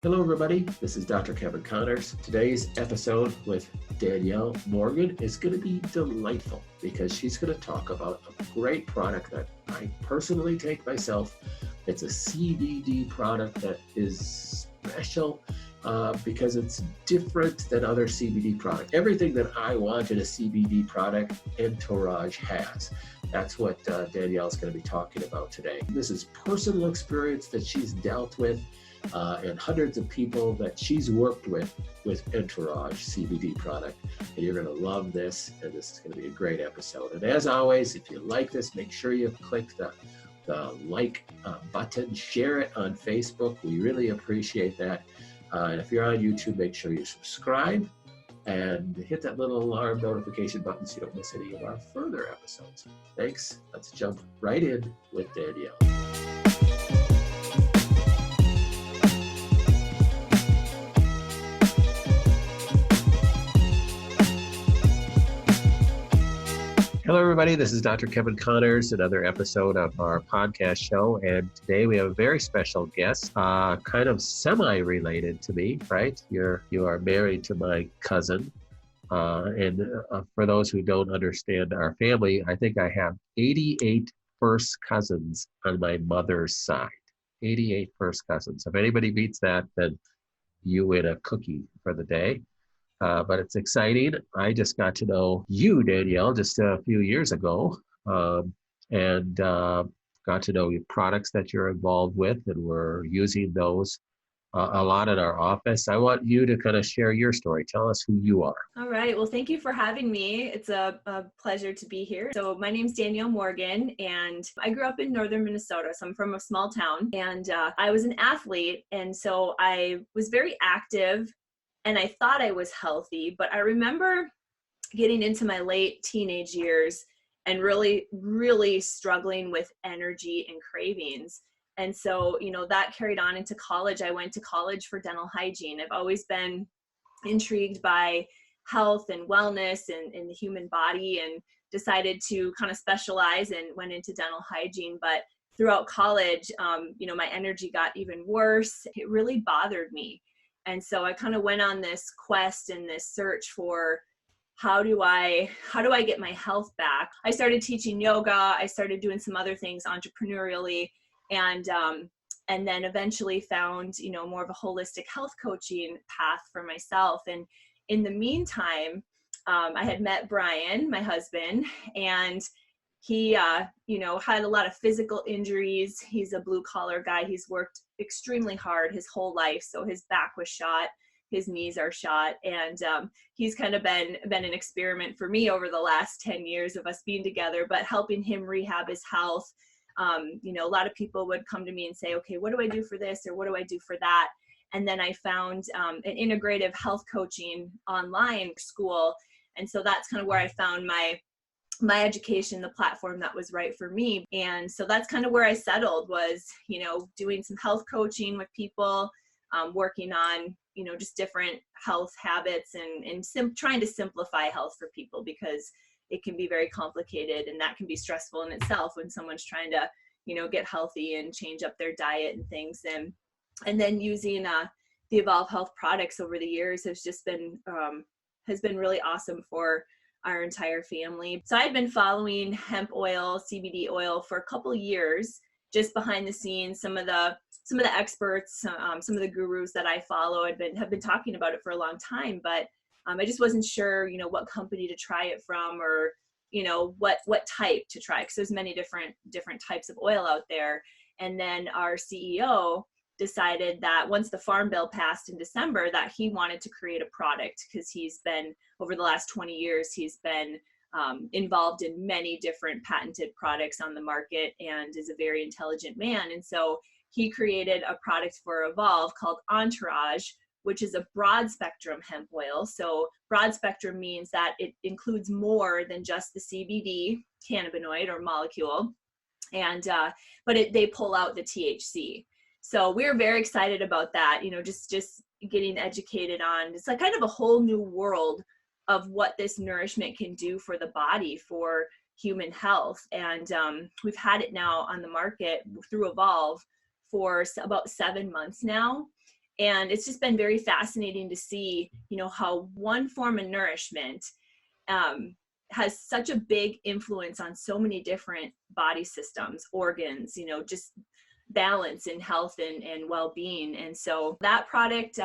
Hello everybody, this is Dr. Kevin Connors. Today's episode with Danielle Morgan is going to be delightful because she's going to talk about a great product that I personally take myself. It's a CBD product that is special because it's different than other CBD products. Everything that I want in a CBD product, Entourage has. That's what Danielle's going to be talking about today. This is personal experience that she's dealt with and hundreds of people that she's worked with Entourage CBD product. And you're going to love this, and this is going to be a great episode. And as always, if you like this, make sure you click the like button, share it on Facebook. We really appreciate that. And if you're on YouTube, make sure you subscribe and hit that little alarm notification button so you don't miss any of our further episodes. Thanks. Let's jump right in with Danielle. Hello, everybody. This is Dr. Kevin Connors, another episode of our podcast show. And today we have a very special guest, kind of semi-related to me, right? You are married to my cousin. And for those who don't understand our family, I think I have 88 first cousins on my mother's side. 88 first cousins. If anybody beats that, then you win a cookie for the day. But it's exciting. I just got to know you, Danielle, just a few years ago, and got to know your products that you're involved with, and we're using those a lot in our office. I want you to kind of share your story. Tell us who you are. All right. Well, thank you for having me. It's a pleasure to be here. So my name's Danielle Morgan, and I grew up in northern Minnesota. So I'm from a small town, and I was an athlete. And so I was very active. And I thought I was healthy, but I remember getting into my late teenage years and really, really struggling with energy and cravings. And so, that carried on into college. I went to college for dental hygiene. I've always been intrigued by health and wellness and the human body, and decided to kind of specialize and went into dental hygiene. But throughout college, my energy got even worse. It really bothered me. And so I kind of went on this quest and this search for how do I get my health back? I started teaching yoga. I started doing some other things entrepreneurially, and then eventually found, more of a holistic health coaching path for myself. And in the meantime, I had met Brian, my husband, and he, had a lot of physical injuries. He's a blue collar guy. He's worked extremely hard his whole life. So his back was shot, his knees are shot. And he's kind of been an experiment for me over the last 10 years of us being together, but helping him rehab his health. A lot of people would come to me and say, okay, what do I do for this? Or what do I do for that? And then I found an integrative health coaching online school. And so that's kind of where I found my education, the platform that was right for me. And so that's kind of where I settled, was, doing some health coaching with people, working on, just different health habits and trying to simplify health for people, because it can be very complicated, and that can be stressful in itself when someone's trying to, get healthy and change up their diet and things. And then using the Evolv Health products over the years has been really awesome for our entire family. So I'd been following hemp oil, CBD oil for a couple of years, just behind the scenes. Some of the experts, some of the gurus that I follow have been talking about it for a long time, but I just wasn't sure, what company to try it from, or, what type to try, because there's many different types of oil out there. And then our CEO decided that once the Farm Bill passed in December, that he wanted to create a product, because he's been, over the last 20 years, he's been involved in many different patented products on the market and is a very intelligent man. And so he created a product for Evolv called Entourage, which is a broad spectrum hemp oil. So broad spectrum means that it includes more than just the CBD cannabinoid or molecule, and but they pull out the THC. So we're very excited about that, just getting educated on, it's like kind of a whole new world of what this nourishment can do for the body, for human health. And we've had it now on the market through Evolv for about 7 months now. And it's just been very fascinating to see, how one form of nourishment has such a big influence on so many different body systems, organs, just balance and health and well-being. And so that product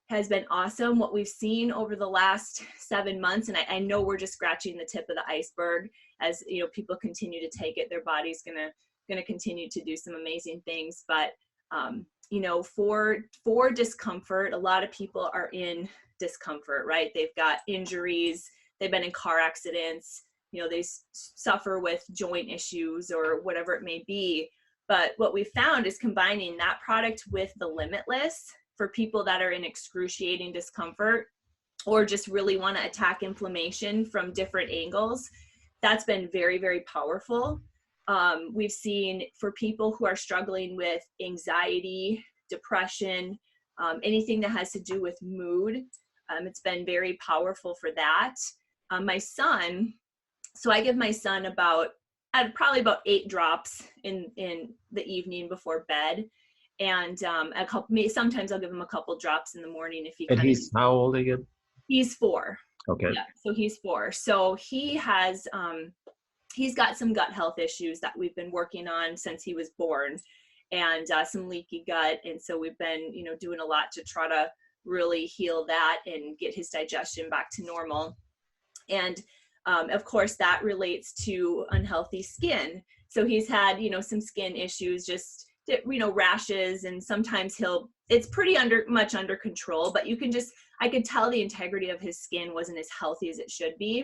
has been awesome. What we've seen over the last 7 months, and I know we're just scratching the tip of the iceberg. As people continue to take it, their body's gonna continue to do some amazing things. But for discomfort, a lot of people are in discomfort, right? They've got injuries, they've been in car accidents, they suffer with joint issues or whatever it may be. But what we found is combining that product with the Limitless for people that are in excruciating discomfort or just really want to attack inflammation from different angles. That's been very, very powerful. We've seen for people who are struggling with anxiety, depression, anything that has to do with mood, it's been very powerful for that. My son, so I give my son probably about 8 drops in the evening before bed. And sometimes I'll give him a couple drops in the morning if he. And he's how old again? He's 4. Okay. Yeah, so he's 4. So he has, he's got some gut health issues that we've been working on since he was born, and some leaky gut. And so we've been, doing a lot to try to really heal that and get his digestion back to normal. And of course, that relates to unhealthy skin. So he's had, some skin issues, just, rashes, and sometimes it's pretty much under control, but I could tell the integrity of his skin wasn't as healthy as it should be.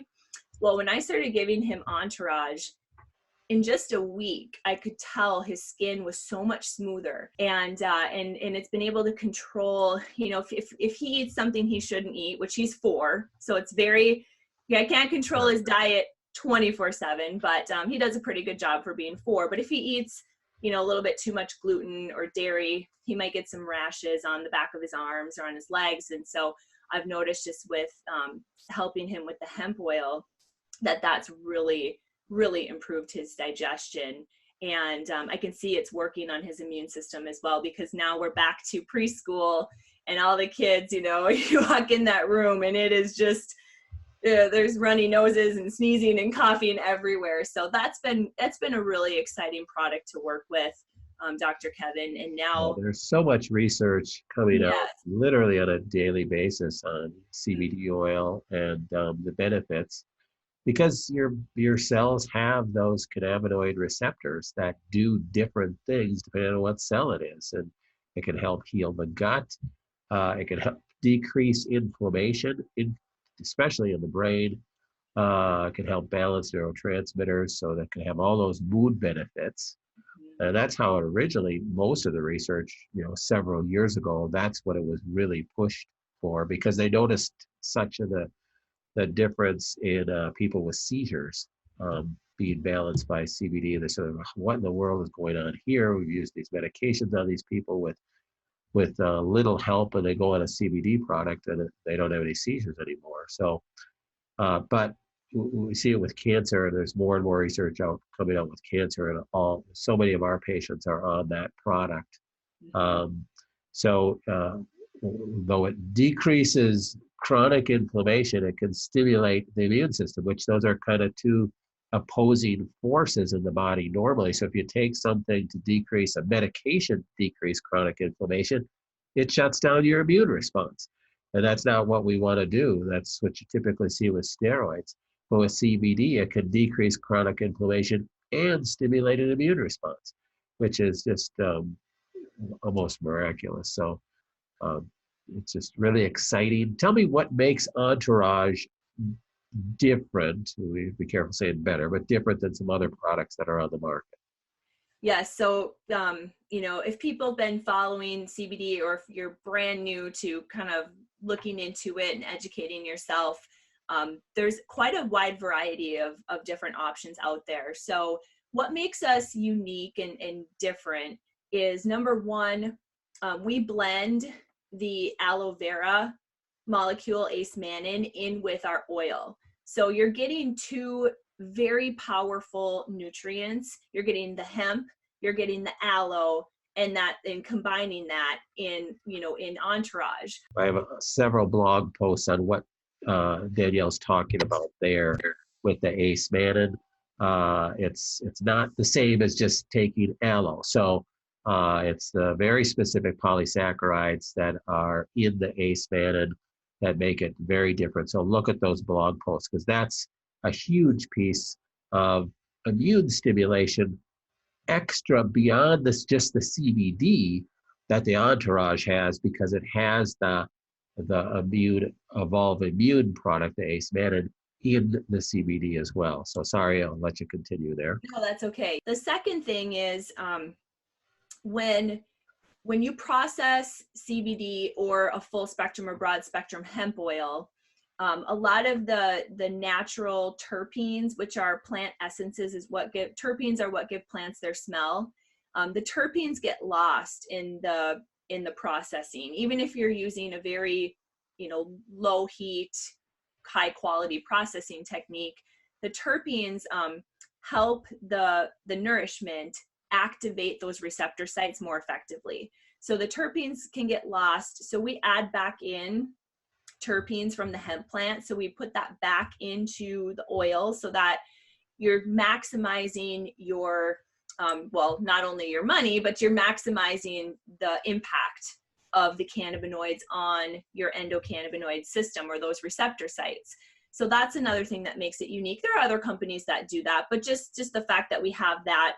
Well, when I started giving him Entourage, in just a week, I could tell his skin was so much smoother, and it's been able to control, if he eats something he shouldn't eat, which he's 4, so it's I can't control his diet 24/7, but he does a pretty good job for being 4. But if he eats, a little bit too much gluten or dairy, he might get some rashes on the back of his arms or on his legs. And so I've noticed just with helping him with the hemp oil, that's really, really improved his digestion. And I can see it's working on his immune system as well, because now we're back to preschool and all the kids, you walk in that room and it is just, there's runny noses and sneezing and coughing everywhere. So that's been a really exciting product to work with, Dr. Kevin. And now there's so much research coming out literally on a daily basis on CBD oil and the benefits, because your cells have those cannabinoid receptors that do different things depending on what cell it is. And it can help heal the gut. It can help decrease inflammation, especially in the brain. It can help balance neurotransmitters, so that can have all those mood benefits. And that's how it originally, most of the research, several years ago, that's what it was really pushed for, because they noticed such the difference in people with seizures being balanced by CBD. They said, what in the world is going on here? We've used these medications on these people with little help, and they go on a CBD product and they don't have any seizures anymore. So, but we see it with cancer, and there's more and more research coming out with cancer, and so many of our patients are on that product. So though it decreases chronic inflammation, it can stimulate the immune system, which those are kind of two opposing forces in the body normally. So if you take something to decrease a medication, decrease chronic inflammation, it shuts down your immune response. And that's not what we want to do. That's what you typically see with steroids. But with CBD, it can decrease chronic inflammation and stimulate an immune response, which is just almost miraculous. So it's just really exciting. Tell me what makes Entourage different. We be careful saying better, but different than some other products that are on the market. Yes. So, if people have been following CBD, or if you're brand new to kind of looking into it and educating yourself, there's quite a wide variety of different options out there. So what makes us unique and different is, number one, we blend the aloe vera molecule ace-mannan in with our oil. So you're getting 2 very powerful nutrients. You're getting the hemp, you're getting the aloe, and combining that in, in Entourage. I have several blog posts on what Danielle's talking about there with the Ace Mannan. It's not the same as just taking aloe. So it's the very specific polysaccharides that are in the Ace Mannan that make it very different. So look at those blog posts, because that's a huge piece of immune stimulation extra beyond this, just the CBD that the Entourage has, because it has the Evolv Immune product, the Ace Mannan, in the CBD as well. So sorry, I'll let you continue there. No, that's okay. The second thing is when you process CBD or a full spectrum or broad spectrum hemp oil, a lot of the natural terpenes, which are plant essences, terpenes are what give plants their smell. The terpenes get lost in the processing, even if you're using a very, low heat, high quality processing technique. The terpenes help the nourishment activate those receptor sites more effectively. So the terpenes can get lost. So we add back in terpenes from the hemp plant. So we put that back into the oil so that you're maximizing your, not only your money, but you're maximizing the impact of the cannabinoids on your endocannabinoid system or those receptor sites. So that's another thing that makes it unique. There are other companies that do that, but just the fact that we have that,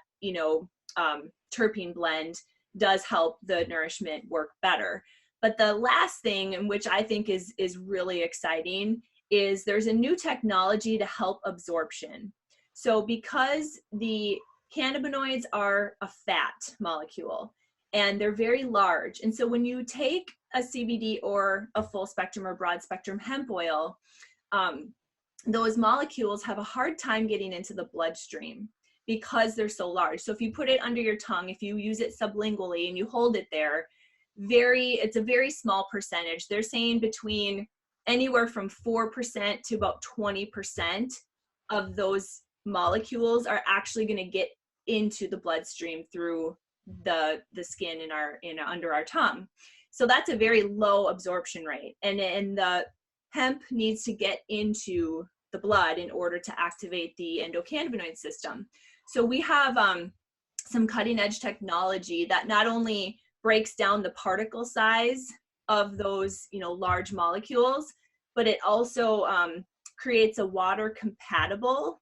terpene blend does help the nourishment work better. But the last thing, and which I think is really exciting, is there's a new technology to help absorption. So because the cannabinoids are a fat molecule and they're very large, and so when you take a CBD or a full spectrum or broad spectrum hemp oil, those molecules have a hard time getting into the bloodstream because they're so large. So if you put it under your tongue, if you use it sublingually and you hold it there, it's a very small percentage. They're saying between anywhere from 4% to about 20% of those molecules are actually going to get into the bloodstream through the skin under our tongue. So that's a very low absorption rate. And the hemp needs to get into the blood in order to activate the endocannabinoid system. So we have some cutting edge technology that not only breaks down the particle size of those, large molecules, but it also creates a water compatible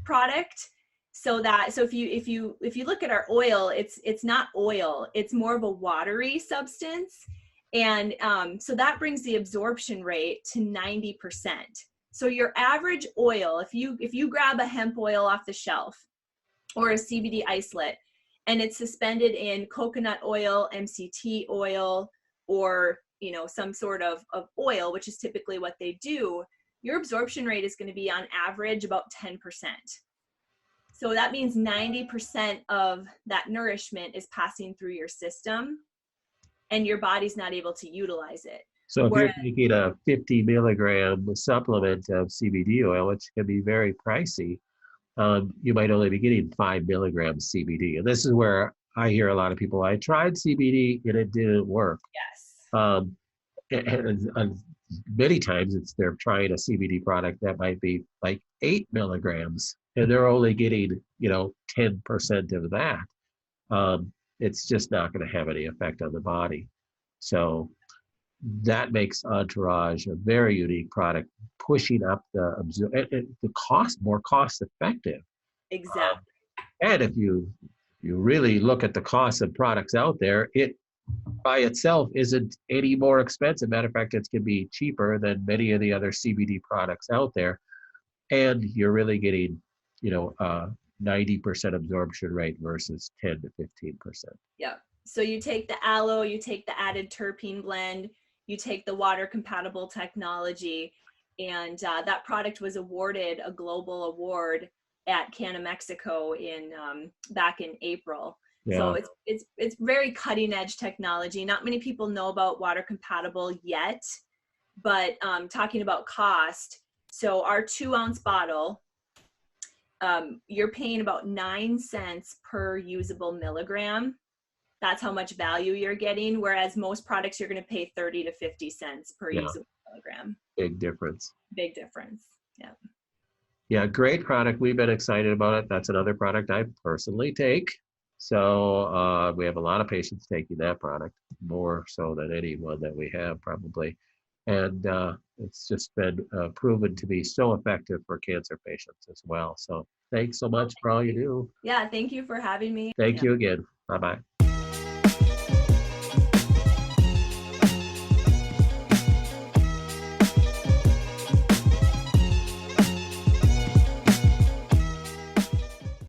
product. So if you look at our oil, it's not oil, it's more of a watery substance. And so that brings the absorption rate to 90%. So your average oil, if you grab a hemp oil off the shelf or a CBD isolate, and it's suspended in coconut oil, MCT oil, or some sort of oil, which is typically what they do, your absorption rate is going to be on average about 10%. So that means 90% of that nourishment is passing through your system and your body's not able to utilize it. So if you're taking a 50 milligram supplement of CBD oil, which can be very pricey, you might only be getting 5 milligrams CBD. And this is where I hear a lot of people, I tried CBD and it didn't work. Yes. And many times they're trying a CBD product that might be like 8 milligrams and they're only getting, 10% of that. It's just not going to have any effect on the body. So that makes Entourage a very unique product, pushing up the cost, more cost effective. Exactly. And if you really look at the cost of products out there, it by itself isn't any more expensive. Matter of fact, it can be cheaper than many of the other CBD products out there. And you're really getting, 90% absorption rate versus 10 to 15%. Yeah. So you take the aloe, you take the added terpene blend, you take the water compatible technology, and that product was awarded a global award at Canna Mexico back in April. Yeah. So it's very cutting edge technology. Not many people know about water compatible yet, but talking about cost, so our 2-ounce bottle, you're paying about 9 cents per usable milligram. that's how much value you're getting. Whereas most products, you're going to pay 30 to 50 cents per Yeah, usable milligram. big difference. Big difference. Yeah. Yeah, great product. We've been excited about it. That's another product I personally take. So we have a lot of patients taking that product, more so than anyone that we have probably. And it's just been proven to be so effective for cancer patients as well. So thanks so much for all you do. Yeah. Thank you for having me. Thank Yeah. you again. Bye-bye.